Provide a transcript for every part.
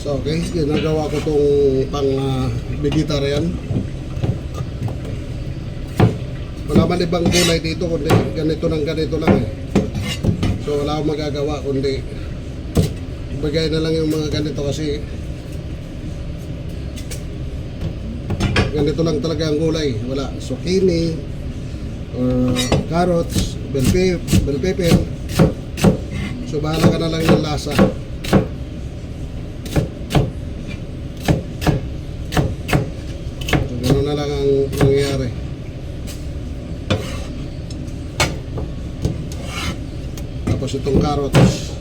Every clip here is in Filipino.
So okay, ginagawa ko tong pang vegetarian. Wala man ibang gulay dito kundi ganito lang eh. So wala akong magagawa kundi ibigay na lang yung mga ganito kasi ganito lang talaga ang gulay. Wala zucchini or carrots, bell pepper. So bahala ka na lang ng lasa. So gano'n na lang ang nangyayari. Tapos itong carrots,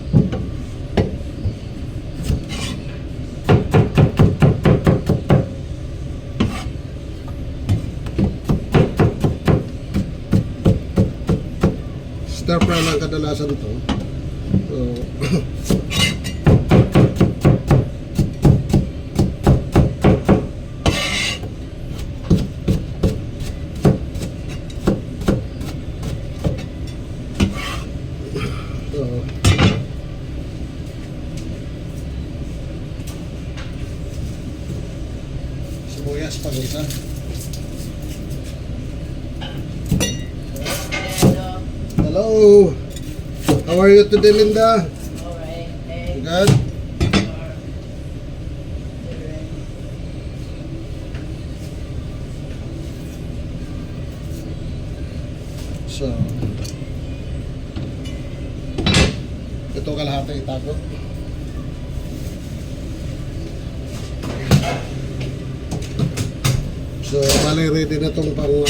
stir fry lang kadalasan ito. So sibuyas pang isa. Hello. How are you today, Linda? Alright, hey. Good. So, ito kalahati itago. So, bali ready na tong pang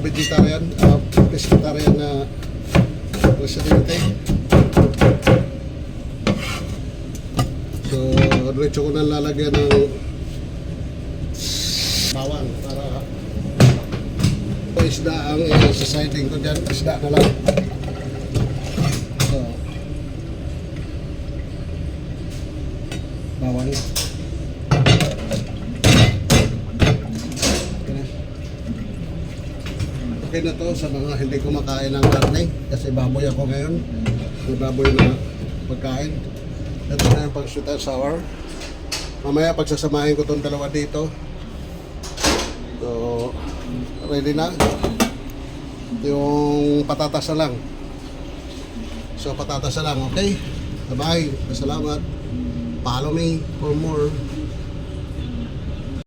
vegetarian, pescatarian na presidente. So, diretso ko na lalagyan ng bawang para isda ang isa-siding ko dyan. Isda na lang. So, bawang. Okay na to sa mga hindi kumakain ng karne kasi baboy ako ngayon. May baboy na pagkain. Ito na yung pag sweet and sour. Mamaya pagsasamahin ko itong dalawa dito. So, ready na. Yung patatas na lang. So, patatas na lang, okay? Bye-bye. Salamat. Follow me for more.